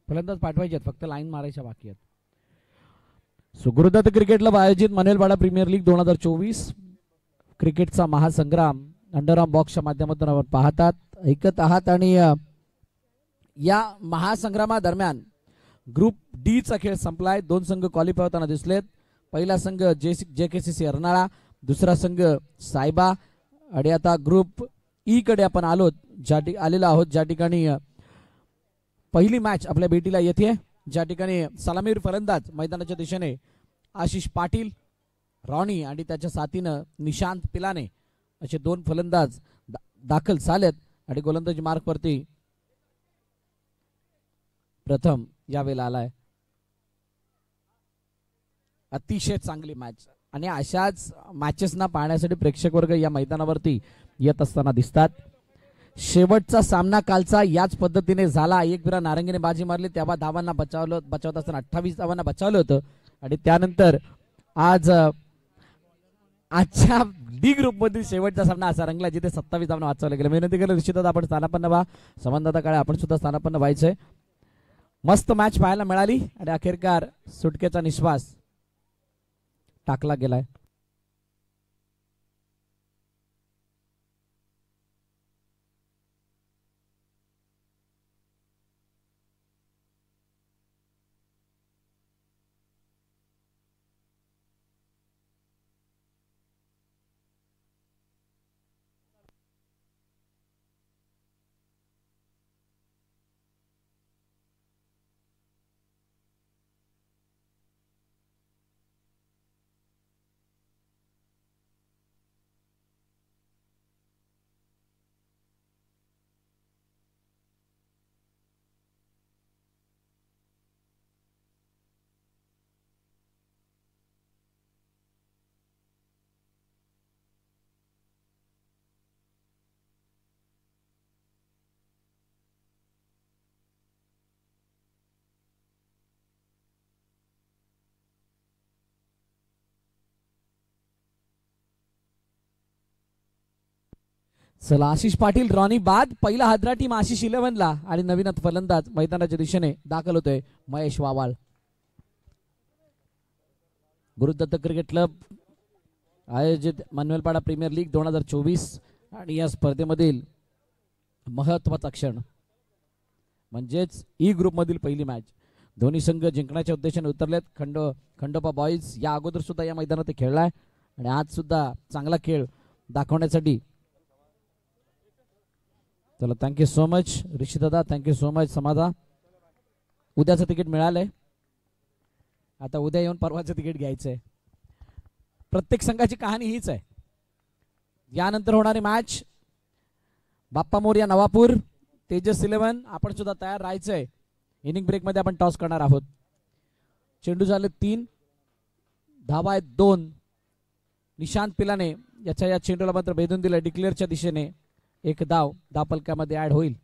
फलंदाज पाठवायचे आहेत, फक्त लाईन मारायच्या बाकी आहेत. सुगुरुदत्त क्रिकेट क्लब आयोजित मनेलवाडा प्रीमियर लीग 2024 क्रिकेटचा महासंग्राम अंडरआर्म बॉक्सच्या माध्यमातून आपण पाहतात, ऐकत आहात. आणि या महासंग्रामादरम्यान ग्रुप डी चा खेळ संपलाय. 2 संघ क्वालिफाय होताना दिसलेत. पहिला संघ JKCC अर्नाळा, दुसरा संघ सायबा. आणि आता ग्रुप ई कडे आपण आलेलो आहोत, ज्या ठिकाणी पहिली मॅच आपल्या भेटीला येते, ज्या ठिकाणी सलामीवीर फलंदाज मैदानाच्या दिशेने आशिष पाटील, रॉनी आणि त्याच्या साथीनं निशांत पिलाने असे 2 फलंदाज दाखल झालेत. आणि गोलंदाजी मार्कवरती प्रथम यावेळेला आलाय. अतिशय चांगली मॅच आणि अशाच मॅचेसना पाहण्यासाठी प्रेक्षक वर्ग या मैदानावरती येत असताना दिसतात. शेवटचा सामना कालचा याच पद्धतीने झाला. एकविरा नारंगीने बाजी मारली, तेव्हा धावांना बचावत असताना 28 धावांना बचावलं होतं. आणि त्यानंतर आजच्या डी ग्रुप मधील शेवटचा सामना असा रंगला जिथे 27 धावांना वाचवलं गेलं. विनंती केलं निश्चितच आपण स्थानापन्न व्हा. संबंधाता काळे आपण सुद्धा स्थानापन्न व्हायचंय. मस्त मॅच पाहायला मिळाली आणि अखेरकार सुटकेचा निश्वास टाकला गेलाय. चला, आशिष पाटील रॉनी बाद. पहिला हादरा टीम आशिष 11 ला आणि नवीन फलंदाज मैदानाच्या दिशेने दाखल होतोय महेश वावाळ. गुरुदत्त क्रिकेट क्लब आयोजित मनेलवाडा प्रीमियर लीग 2024 आणि या स्पर्धेमधील महत्वाचा क्षण म्हणजेच ई ग्रुप मधील पहिली मॅच. दोन्ही संघ जिंकण्याच्या उद्देशाने उतरलेत. खंडोबा बॉईज या अगोदर सुद्धा या मैदानात खेळलाय आणि आज सुद्धा चांगला खेळ दाखवण्यासाठी. चला, थँक्यू सो मच ऋषी दादा, थँक्यू सो मच समाधा. उद्याचं तिकीट मिळालंय, आता उद्या येऊन परवाचं तिकीट घ्यायचंय. प्रत्येक संघाची कहाणी हीच आहे. यानंतर होणारी मॅच बाप्पा मोरया नवापूर तेजस 11. आपण सुद्धा तयार राहायचंय. इनिंग ब्रेक मध्ये आपण टॉस करणार आहोत. चेंडू झाले 3, धावा आहेत 2. निशांत पिलाने या चेंडूला मात्र भेदून दिलं. डिक्लेअरच्या दिशेने 1 धाव धापलकामध्ये ऍड होईल.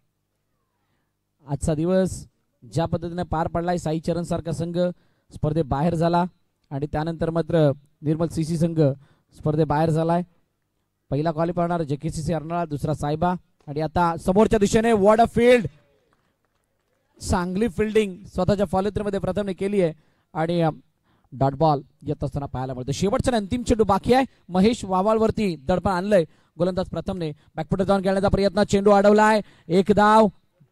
आजचा दिवस ज्या पद्धतीने पार पडलाय, साई चरण सारखा संघ स्पर्धेत बाहेर झाला आणि त्यानंतर मात्र निर्मल सीसी संघ स्पर्धेत बाहेर झालाय. पहिला क्वालिफाय होणार JKCC अर्नाळा, दुसरा सायबा. आणि आता समोरच्या दिशेने वॉट अ फील्ड, चांगली फिल्डिंग स्वतःच्या फॉलोथ्रूमध्ये प्रथमने केली आहे आणि डॉट बॉल येत असताना पाहायला मिळतो. शेवटचा अंतिम चेंडू बाकी आहे. महेश वावाळवरती दडपण आणलंय गोलंदाज प्रथमने. बॅकफुटर जाऊन खेळण्याचा प्रयत्न, चेंडू अडवलाय. 1 धाव.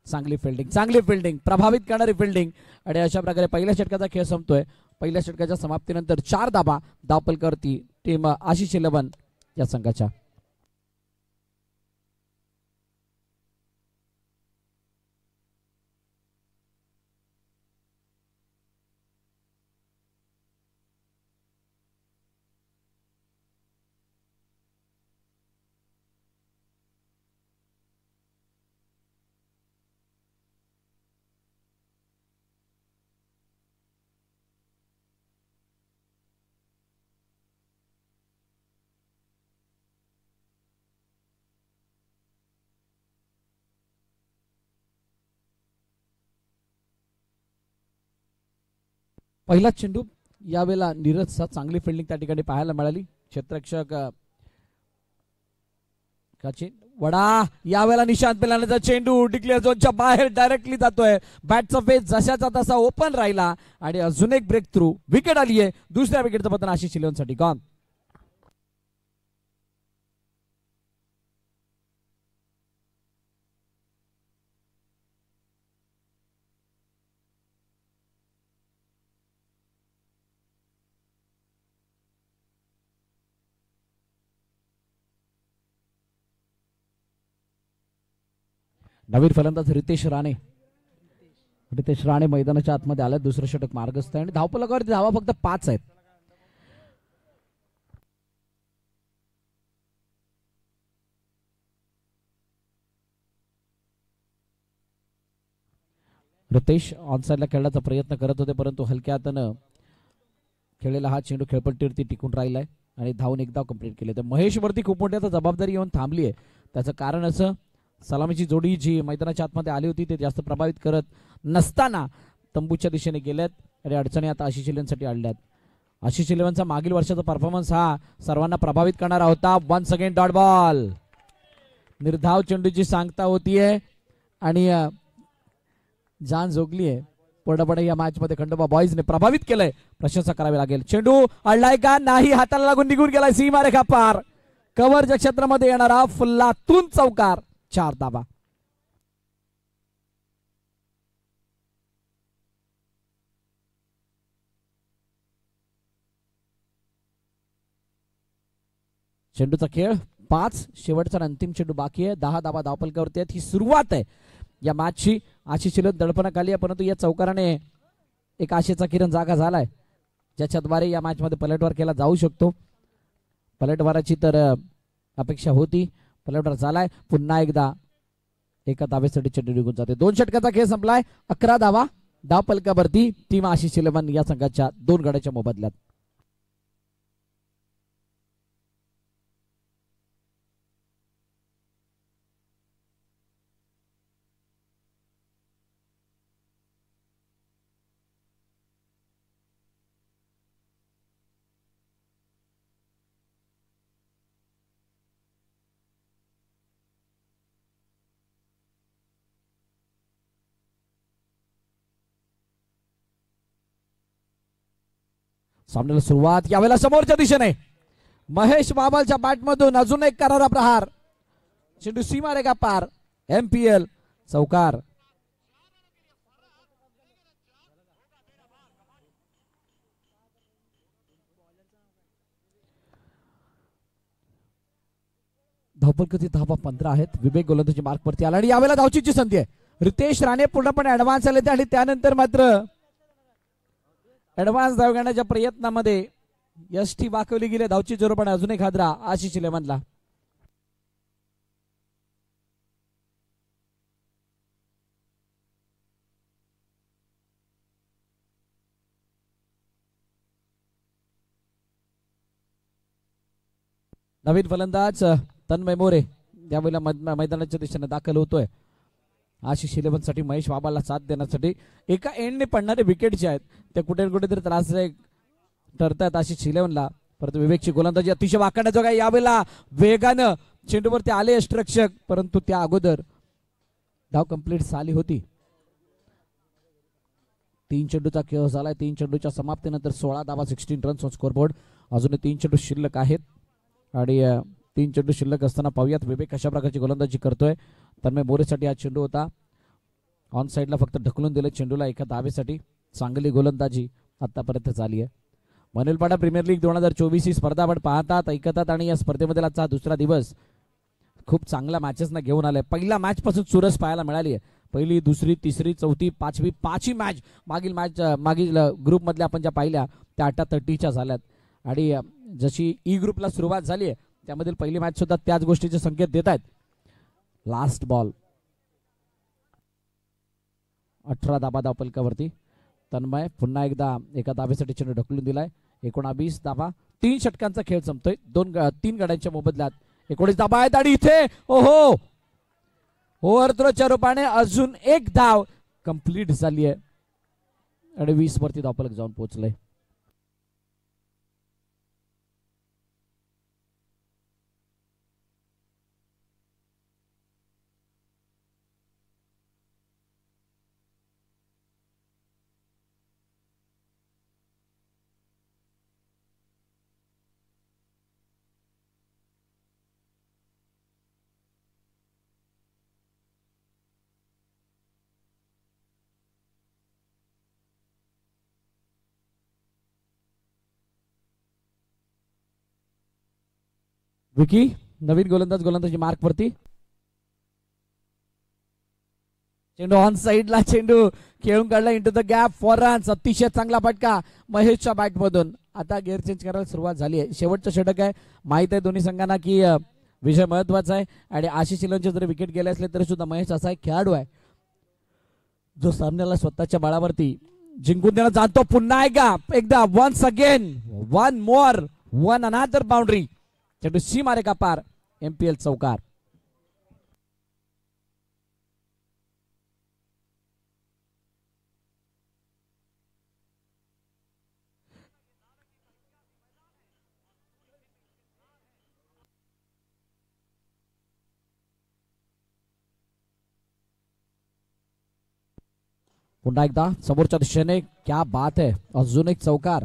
चांगली फिल्डिंग, प्रभावित करणारी फिल्डिंग. आणि अशा प्रकारे पहिल्या षटकाचा खेळ संपतोय. पहिल्या षटकाच्या समाप्तीनंतर 4 धाबा धावपलकावरती टीम आशिष 11 या संघाच्या. पहिला चेंडू यावेळेला नीरजचा, चांगली फिल्डिंग त्या ठिकाणी पाहायला मिळाली. क्षेत्ररक्षक वडा यावेळेला निशांत पेलानेचा चेंडू डिक्लेअर झोनच्या बाहेर डायरेक्टली जातोय. बॅटचा फेस जशाचा तसा ओपन राहिला आणि अजून एक ब्रेक थ्रू विकेट आली आहे. दुसऱ्या विकेटचं पतन आशिष शिलेवनसाठी गॉन. नवीन फलंदाज रितेश राणे मैदानाच्या आतमध्ये आले. दुसरं षटक मार्गस्थ आहे आणि धावफलकावरती धावा फक्त 5 आहेत. रितेश ऑनसाइडला खेळण्याचा प्रयत्न करत होते परंतु हलक्या हातानं खेळलेला हा चेंडू खेळपट्टीवरती टिकून राहिलाय आणि धावून एकदा कंप्लीट केले. तर महेश वरती खूप मोठी जबाबदारी येऊन थांबली आहे. त्याचं कारण असं सलामीची जोडी जी मैदानाच्या आतमध्ये आली होती ते जास्त प्रभावित करत नसताना तंबूच्या दिशेने गेल्यात आणि अडचणी आता आशिष इलेव्हनसाठी आणल्यात. आशिष इलेव्हनचा मागील वर्षाचा परफॉर्मन्स हा सर्वांना प्रभावित करणारा होता. Once again dot ball. निर्धाव चेंडूची सांगता होतीये आणि जान जोगली आहे. पुढे या मॅच मध्ये खंडोबा बॉईजने प्रभावित केलंय, प्रशंसा करावी लागेल. चेंडू अडलाय का नाही, हाताला लागून निघून गेलाय सीमारेखा पार. कव्हरच्या क्षेत्रामध्ये येणारा फुल्लातून चौकार. 4 धावा. चेंडूचा खेळ 5, शेवटचा अंतिम चेंडू बाकी आहे. 10 धावा धावफलकावरती आहेत. ही सुरुवात आहे या मॅचची. आशिष इलेव्हन दडपणाखाली आहे परंतु या चौकाराने एक आशेचा किरण जागा झालाय ज्याच्याद्वारे या मॅच मध्ये पलटवार केला जाऊ शकतो. पलटवाराची तर अपेक्षा होती, पलटवार झालाय. पुन्हा एकदा एका धावेसाठी चेंडू निघून जाते. 2 षटकाचा खेळ संपलाय. 11 धावा धावफलकावरती टीम आशिष इलेव्हन या संघाच्या 2 गड्याच्या मोबदल्यात. सामन्याला सुरुवात यावेळेला समोरच्या दिशेने महेश बाबलच्या बॅटमधून अजून एक करारा प्रहार. चेंडू सीमारेखा पार. MPL चौकार. धावफलकाची धावा 15 आहेत. विवेक गोलंदाजी मार्क वरती आला आणि यावेळेला धावचीची संधी आहे. रितेश राणे पूर्णपणे ऍडव्हान्स आले आणि त्यानंतर मात्र ऍडव्हान्स धाव घेण्याच्या प्रयत्नामध्ये यष्टी वाकवली गेली. धावची जोरपणे अजून एक हादरा आशिष इलेव्हनला. नवीन फलंदाज तन्मय मोरे यावेळेला मैदानाच्या दिशेने दाखल होतोय. आशिष इलेव्हन साठी महेश बाबाला साथ देण्यासाठी एका एंडने पडणारे विकेट जे आहेत ते कुठे कुठेतरी त्रासदायक ठरतात आशिष इलेव्हनला. परंतु विवेकची गोलंदाजी अतिशय वाकण्याजोगा आहे. यावेळेला वेगानं चेंडूवरती आले यष्टिरक्षक परंतु त्या अगोदर धाव कंप्लीट झाली होती. 3 चेंडूचा खेळ झालाय. 3 चेंडूच्या समाप्तीनंतर 16 धावा 16 रन्स ऑन स्कोरबोर्ड. अजून 3 चेंडू शिल्लक आहेत आणि 3 चेंडू शिल्लक असताना पाहूयात विवेक कशा प्रकारची गोलंदाजी करतोय. तन्मय मोरेसाठी हा चेंडू होता. ऑन साईडला फक्त ढकलून दिले चेंडूला एका धावेसाठी. चांगली गोलंदाजी आतापर्यंत झाली आहे. मनेलपाडा प्रीमियर लीग 2024 ही स्पर्धा आपण पाहतात ऐकतात आणि या स्पर्धेमध्ये आजचा दुसरा दिवस खूप चांगल्या मॅचेसना घेऊन आलाय. पहिला मॅच पासून चुरस पाहायला मिळाली आहे. पहिली, दुसरी, तिसरी, चौथी, पाचवी 5ही मॅच मागील ग्रुप मधल्या आपण ज्या पाहिल्या त्या 8-30च्या झाल्यात आणि जशी ई ग्रुपला सुरुवात झाली आहे त्यामधील पहिली मॅच सुद्धा त्याच गोष्टीचे संकेत देत आहेत. लास्ट बॉल 18 धाबा धावफलकावरती. तन्मय पुन्हा एकदा एका धावेसाठी चेंडू ढकलून दिलाय. 19 धाबा. 3 षटकांचा खेळ संपतोय. 3 गड्यांच्या मोबदल्यात 19 धाबा आहेत आणि इथे ओहो ओव्हरथ्रोच्या रूपाने अजून एक धाव कंप्लीट झाली आहे आणि 20 वरती धावफलक जाऊन पोहोचलंय. विकी नवीन गोलंदाजी मार्क वरती. चेंडू ऑन साइडला, चेंडू खेळून काढला into the gap for runs. अतिशय चांगला फटका महेशच्या बॅट मधून. आता गिअर चेंज करायला सुरुवात झाली आहे. शेवटचं षटक आहे. माहित आहे दोन्ही संघांना की विजय महत्वाचा आहे आणि आशिष इलनचे जरी विकेट गेले असले तरी सुद्धा महेश असा एक खेळाडू आहे जो सामन्याला स्वतःच्या बळावरती जिंकून देणं जाणतो. पुन्हा एकदा once again one more one another boundary. चेंडू सी मारे का पार. एमपीएल चौकार. पुन्हा एकदा समोरच्या दिशेने. क्या बात आहे. अजून एक चौकार.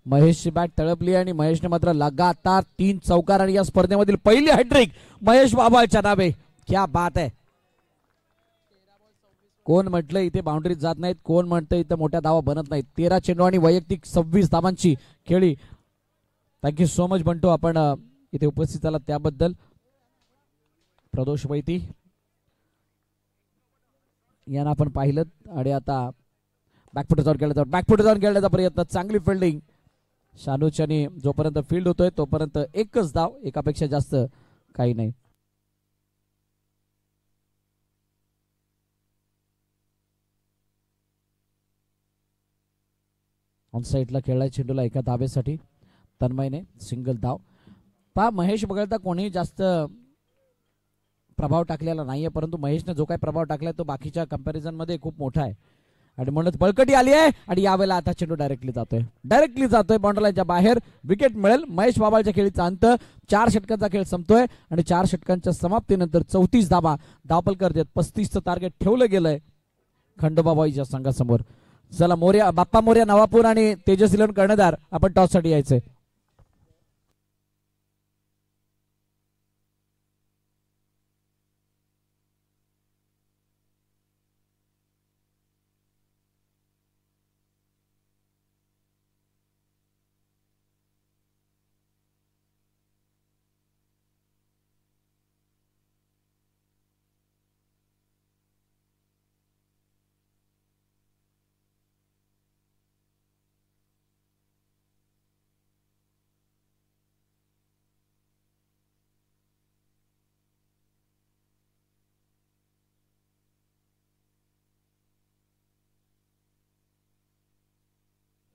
महेशची बॅट तळपली आणि महेशने मात्र लगातार 3 चौकार आणि या स्पर्धेमधील पहिली हॅट्रिक महेश बाबाच्या नावे. क्या बात आहे. कोण म्हटलं इथे बाउंड्रीज जात नाहीत, कोण म्हणतं इथं मोठ्या धावा बनत नाहीत. 13 चेंडू आणि वैयक्तिक 26 धावांची खेळी. थँक्यू सो मच बंटू आपण इथे उपस्थित झाला त्याबद्दल. प्रदोष वैती यांना आपण पाहिलं आणि आता बॅकफुट जाऊन खेळण्याचा प्रयत्न. चांगली फिल्डिंग शानूच्यानी. जोपर्यंत फील्ड होतोय तोपर्यंत एकच धाव, एकापेक्षा जास्त काही नाही. ऑन साईडला खेळलाय चेंडूला एका धावेसाठी. तन्मयने सिंगल धाव. पहा महेश वगळता कोणी जास्त प्रभाव टाकलेला नाहीये, परंतु महेशने जो काही प्रभाव टाकलाय तो बाकीच्या कंपॅरिझन मध्ये खूप मोठा आहे आणि म्हणूनच बळकटी आली आहे आणि यावेळेला आता चेंडू डायरेक्टली जातोय बाउंड्री लाईनच्या बाहेर. विकेट मिळेल. महेश बाबाच्या खेळीचा अंत. 4 षटकांचा खेळ संपतोय आणि 4 षटकांच्या समाप्तीनंतर 34 धावा धावपलकर देत 35चं टार्गेट ठेवलं गेलंय खंडोबाबाईच्या संघासमोर. चला मोर्या, बाप्पा मोर्या नवापूर आणि तेजस इलेव्हन कर्णधार आपण टॉस साठी यायचंय.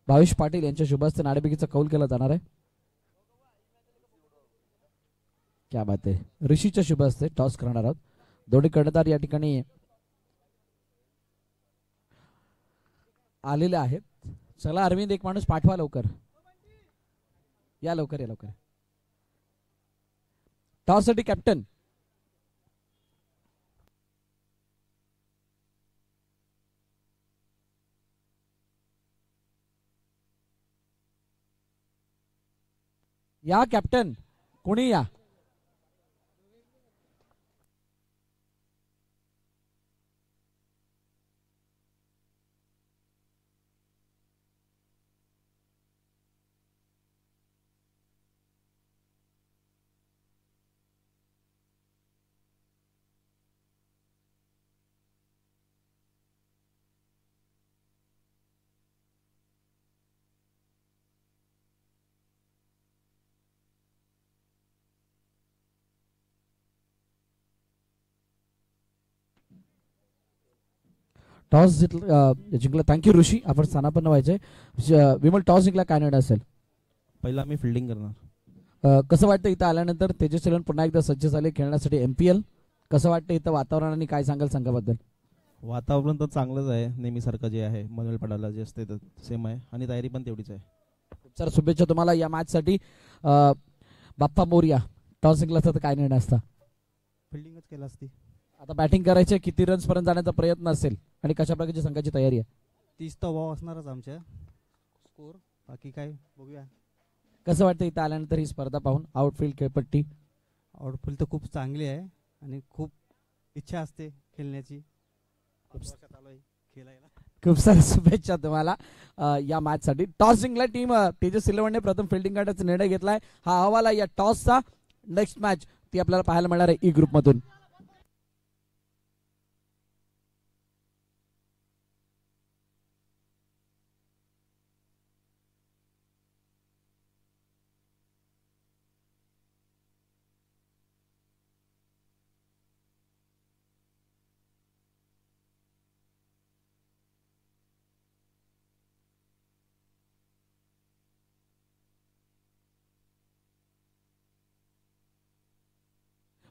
भावेश पाटील यांच्या शुभ हस्ते नाणेफेकीचा कौल केला जाणार आहे. क्या बात आहे. ऋषीच्या शुभ हस्ते टॉस करणार आहोत. दोन्ही कर्णधार या ठिकाणी आलेले आहेत. चला अरविंद एक माणूस पाठवा लवकर. या लवकर. टॉस साठी कॅप्टन या. कॅप्टन कोणी या. टॉस जिंकला. थँक्यू ऋषी. आपण स्थानापन्न व्हायचंय. विमल टॉस जिंकला काय निर्णय असेल. पहिला मी फिल्डिंग करणार. कसं वाटतं इथं आल्यानंतर तेजस इलेव्हन पुन्हा एकदा सज्ज झाले खेळण्यासाठी एमपीएल. कसं वाटतं इथं वातावरण आणि काय सांगाल संघाबद्दल. वातावरण तर चांगलंच आहे नेहमीसारखं जे आहे मनोल पडायला जे असते तर सेम आहे आणि तयारी पण तेवढीच आहे. सर शुभेच्छा तुम्हाला या मॅच साठी. बाप्पा मोर्या टॉस जिंकला असता तर काय निर्णय असता. फिल्डिंगच केला असती. आता बॅटिंग करायचे. किती रन्स पर्यंत जाण्याचा प्रयत्न असेल आणि कशा प्रकारची संघाची तयारी आहे. 30 तर वाव असणारच आमच्या स्कोर. बाकी काय बघूया. कसं वाटतं इथं आल्यानंतर ही स्पर्धा पाहून. आउटफील्ड खेळपट्टी आउटफील्ड तर खूप चांगली आहे आणि खूप इच्छा असते खेळण्याची. खेळायला खूप साऱ्या शुभेच्छा तुम्हाला या मॅच साठी. टॉस जिंकला टीम तेजस इलेव्हनने प्रथम फिल्डिंग करण्याचा निर्णय घेतलाय. हा अहवाल आहे या टॉसचा. नेक्स्ट मॅच ती आपल्याला पाहायला मिळणार आहे ई ग्रुप मधून.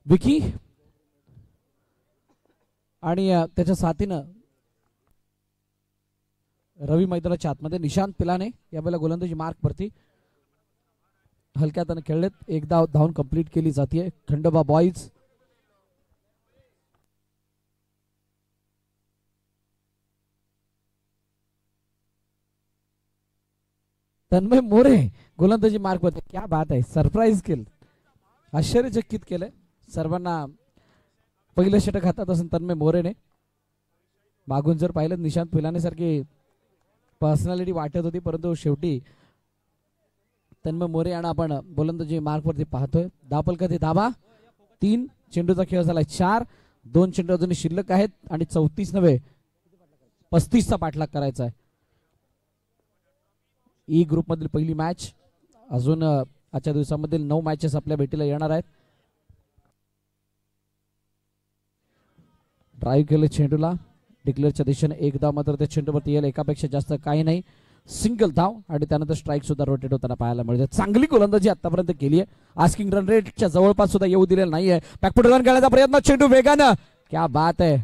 विकी आणि त्याच्या साथीनं रवी मैदानाच्या आतमध्ये निशांत पिलाने यावेळेला गोलंदाजी मार्क वरती हलक्या हाताने खेळलेत. एकदा धावून कंप्लीट केली जाते. खंडोबा बॉईज तन्मय मोरे गोलंदाजी मार्क वरती. क्या बात आहे, सरप्राईज केलं, आश्चर्यचकित केलंय सर्वांना. पहिलं षटक हातात असून तन्मय मोरेने मागून जर पाहिलं निशांत पिलाने सारखी पर्सनॅलिटी वाटत होती, परंतु शेवटी तन्मय मोरे आणि आपण गोलंदाजी मार्क वरती पाहतोय. धापलकती धाबा 3 चेंडूचा खेळ झालाय 4. 2 चेंडू अजून शिल्लक आहेत आणि 34 नव्हे 35चा पाठलाग करायचा आहे. ई ग्रुप मधील पहिली मॅच. अजून आजच्या दिवसामधील 9 मॅचेस आपल्या भेटीला येणार आहेत. ड्राईव्ह केले चेंडूला डिक्लेअरच्या दिशेने. एकदा मात्र त्या चेंडूवरती येईल, एकापेक्षा जास्त काही नाही, सिंगल धाव आणि त्यानंतर स्ट्राईक सुद्धा रोटेट होताना पाहायला मिळते. चांगली गोलंदाजी आतापर्यंत केली आहे. आस्किंग रन रेटच्या जवळपास सुद्धा येऊ दिलेला नाहीये. बॅकफुट रन करण्याचा प्रयत्न, चेंडू वेगानं. क्या बात आहे,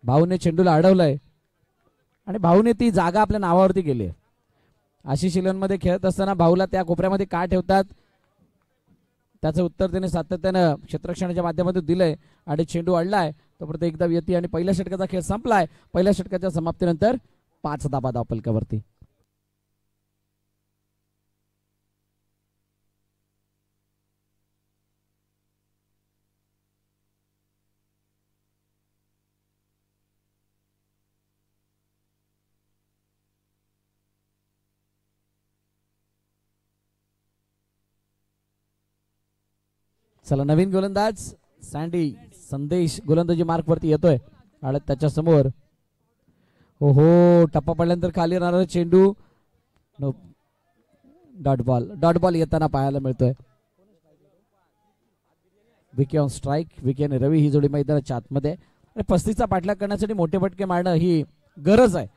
भाऊने चेंडूला अडवलंय आणि भाऊने ती जागा आपल्या नावावरती केली. आशिष इलेव्हनमध्ये खेळत असताना भाऊला त्या कोपऱ्यामध्ये का ठेवतात त्याचं उत्तर त्याने सातत्यानं क्षेत्ररक्षणाच्या माध्यमातून दिलंय आणि चेंडू अडलाय तोपर्यंत एकदा येते आणि पहिल्या षटकाचा खेळ संपलाय. पहिल्या षटकाच्या समाप्तीनंतर 5 धाबा धावपलकावरती. चला नवीन गोलंदाज सँडी संदेश गोलंदाजी मार्क वरती येतोय आणि त्याच्या समोर हो टप्पा पडल्यानंतर खाली येणारा चेंडू डॉट बॉल येताना पाहायला मिळतोय. Vicky on strike. विकी आणि रवी ही जोडी मैदानाच्या आतमध्ये आणि 35चा पाठलाग करण्यासाठी मोठे फटके मारणं ही गरज आहे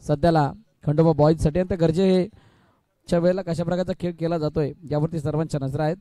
सध्याला खंडोबा बॉईज साठी. आणि त्या गरजेच्या वेळेला कशा प्रकारचा खेळ केला जातोय यावरती सर्वांच्या नजरा आहेत.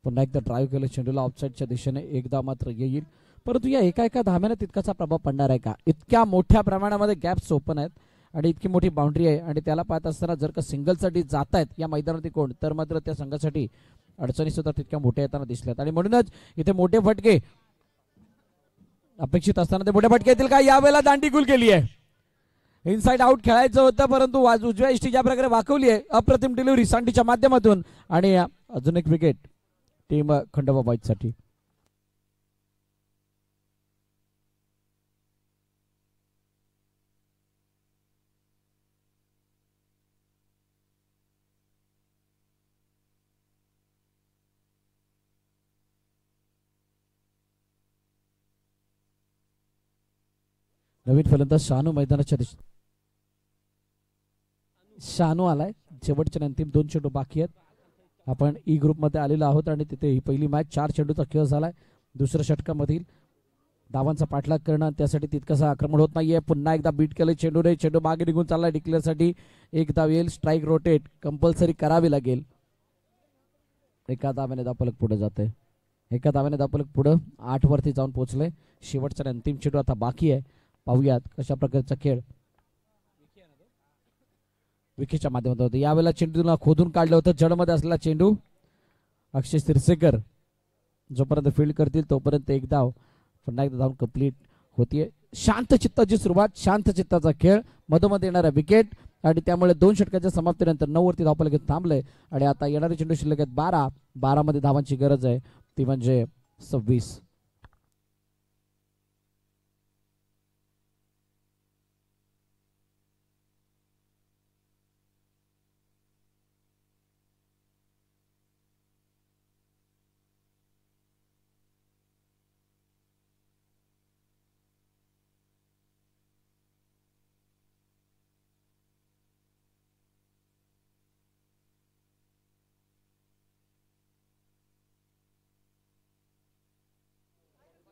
पुन्हा एकदा ड्राईव्ह केलं चेंडूला ऑफसाईडच्या दिशेने. एकदा मात्र येईल, परंतु या एका धाव्याने तितकाचा प्रभाव पडणार आहे का? इतक्या मोठ्या प्रमाणामध्ये गॅप्स ओपन आहेत आणि इतकी मोठी बाउंड्री आहे आणि त्याला पाहत असताना जर का सिंगलसाठी जात आहेत या मैदानावरती कोण, तर मात्र त्या संघासाठी अडचणी सुद्धा तितक्या मोठ्या येताना दिसल्यात आणि म्हणूनच इथे मोठे फटके अपेक्षित असताना ते मोठे फटके येतील का? यावेळेला दांडी गुल केली आहे. इनसाइड आउट खेळायचं होतं, परंतु उजव्या इष्टी ज्या प्रकारे वाकवली आहे, अप्रतिम डिलिव्हरी सांडीच्या माध्यमातून आणि अजून एक विकेट टीम खंडोबा बॉईज साठी. नवीन फलंदाज शानू मैदानाच्या दिशेने. शानू आलाय. शेवटच्या अंतिम 2 चेंडू बाकी आहेत. आपण ई ग्रुप मध्ये आलेलो आहोत आणि तिथे ही पहिली मॅच 4 चेंडूचा खेळ झालाय. दुसऱ्या षटकामधील धावांचा पाठलाग करणं त्यासाठी तितकंसं आक्रमण होत नाहीये. पुन्हा एकदा बीट केलं चेंडूने. चेंडू मागे निघून चाललाय डिक्लेअर साठी. एक धाव येईल. स्ट्राईक रोटेट कंपल्सरी करावी लागेल. एका धाव्याने धावपलक पुढे जाते. एका धाव्याने धावपलक पुढे 8 वरती जाऊन पोहोचले. शेवटचा अंतिम चेंडू आता बाकी आहे. पाहूयात कशा प्रकारचा खेळ विकेटच्या माध्यमातून होतं. यावेळेला चेंडूला खोदून काढलं होतं. जडमध्ये असलेला चेंडू अक्षय सिरसेकर जोपर्यंत फील्ड करतील तोपर्यंत एक धाव. पुन्हा एकदा धाव कंप्लीट होतीये. शांत चित्ताची सुरुवात, शांत चित्ताचा खेळ, मधोमध येणारा विकेट आणि त्यामुळे 2 षटकाच्या समाप्तीनंतर 9 वरती धावपलक थांबलंय आणि आता येणारे चेंडू शिल्लक आहेत 12 मध्ये धावांची गरज आहे. ती म्हणजे 26.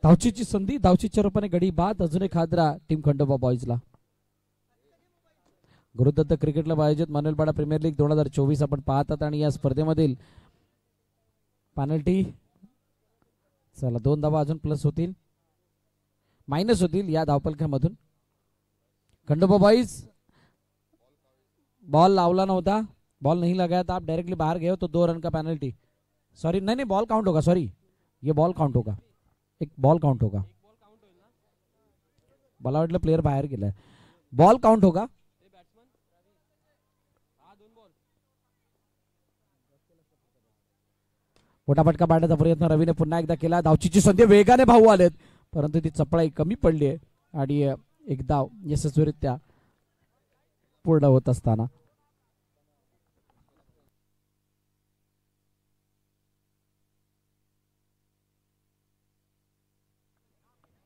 धावचीची संधी, धावचीच्या रूपाने गडी बाद. अजून एक हादरा टीम खंडोबा बॉईजला. गुरुदत्त क्रिकेट क्लब आयोजित मानुलपाडा प्रीमियर लीग 2024 आपण पाहतात आणि या स्पर्धेमधील पेनल्टी, चला 2 धावा अजून प्लस होतील, मायनस होतील या धावपलख्यामधून. खंडोबा बॉईज बॉल लावला नव्हता, बॉल नहीं लगाया था, आप डायरेक्टली बाहर गए हो तो 2 रन का पेनल्टी. सॉरी नहीं नहीं, बॉल काउंट होगा, सॉरी ये बॉल काउंट होगा, एक बॉल काउंट होगा. मला वाटलं प्लेयर बाहेर गेलाय, बॉल काउंट होगा. मोठा फटका पाडण्याचा प्रयत्न रवीने पुन्हा एकदा केला. धावचीची संधी, वेगाने भाऊ आलेत परंतु ती चपळाई कमी पडली आहे आणि एक धाव यशस्वीरित्या पूर्ण होत असताना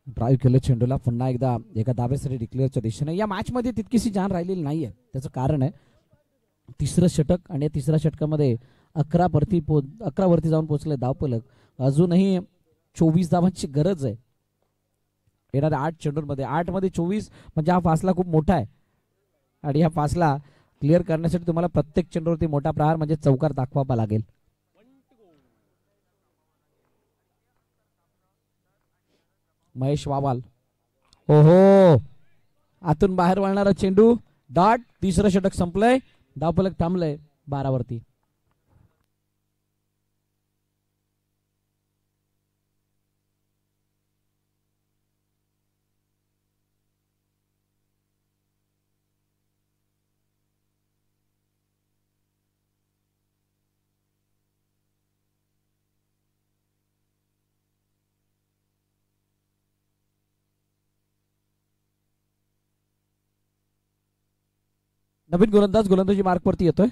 ड्राईव्ह केलं चेंडूला. पुन्हा एकदा एका धाब्यासाठी डिक्लेअरच्या दिशेने. या मॅच मध्ये तितकीशी जाण राहिलेली नाहीये, त्याचं कारण आहे 3रं षटक आणि 3ऱ्या षटकामध्ये 11 वरती जाऊन पोहोचले धावफलक. अजूनही 24 धावांची गरज आहे येणाऱ्या 8 चेंडूंमध्ये. 8 मध्ये 24 म्हणजे हा फासला खूप मोठा आहे आणि हा फासला क्लिअर करण्यासाठी तुम्हाला प्रत्येक चेंडूवरती मोठा प्रहार म्हणजे चौकार दाखवावा लागेल. महेश वावाल, ओहो, आतून बाहेर वळणारा चेंडू, डॉट. 3रं षटक संपलंय, धावफलक थांबलंय 12 वरती. नवीन गोलंदाज गोलंदाजी मार्क वरती येतोय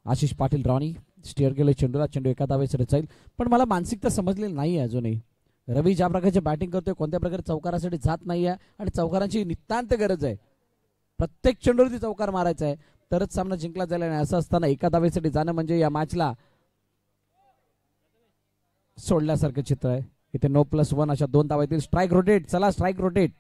आशिष पाटील राणी. स्टेअर केले चेंडूला, चेंडू एका धावेसाठी जाईल, पण मला मानसिकता समजलेली नाही अजूनही. रवी ज्या प्रकारचे बॅटिंग करतोय, कोणत्या प्रकारे चौकारासाठी जात नाहीये आणि चौकारांची नितांत गरज आहे. प्रत्येक चेंडूवरती चौकार मारायचा आहे तरच सामना जिंकला जाईल आणि असं असताना एका धावेसाठी जाणं म्हणजे या मॅचला सोडल्यासारखं चित्र आहे. इथे No+1 अशा 2 धावा येतील. स्ट्राईक रोटेट, चला स्ट्राईक रोटेट.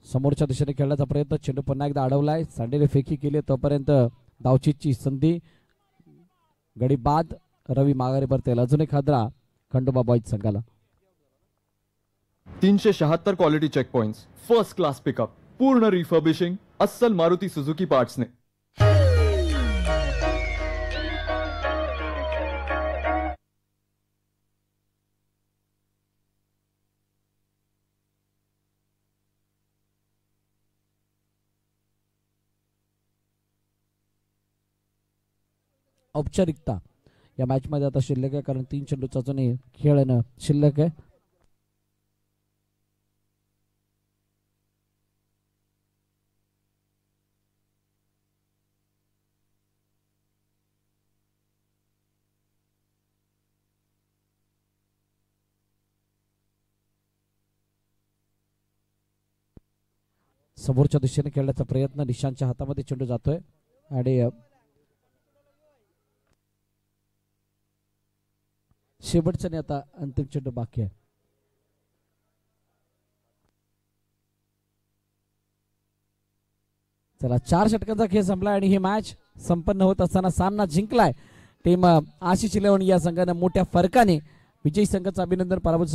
समोरच्या दिशेने खेळण्याचा प्रयत्न, चेंडू पुन्हा एकदा अडवलाय, सांडेने फेकी केली, तोपर्यंत धावचीची संधी, गडी बाद. रवी माघारी परतेल. अजून एक हादरा खंडोबा बॉईज संघाला. 376 quality check points, first class pickup, पूर्ण रिफर्बिशिंग, अस्सल मारुती सुजुकी पार्ट्स ने. औपचारिकता या मॅच मध्ये आता शिल्लक आहे, कारण 3 चेंडूचा अजूनही खेळणं शिल्लक आहे. समोरच्या दिशेने खेळण्याचा प्रयत्न, निशांतच्या हातामध्ये चेंडू जातोय आणि शेवटच्याने आता अंतिम चेंडू बाकी आहे. चला 4 षटकांचा खेळ संपला आणि ही मॅच संपन्न होत असताना सामना जिंकलाय टीम आशिष 11 या संघाने मोठ्या फरकाने. विजयी संघाचं अभिनंदन, पराभूत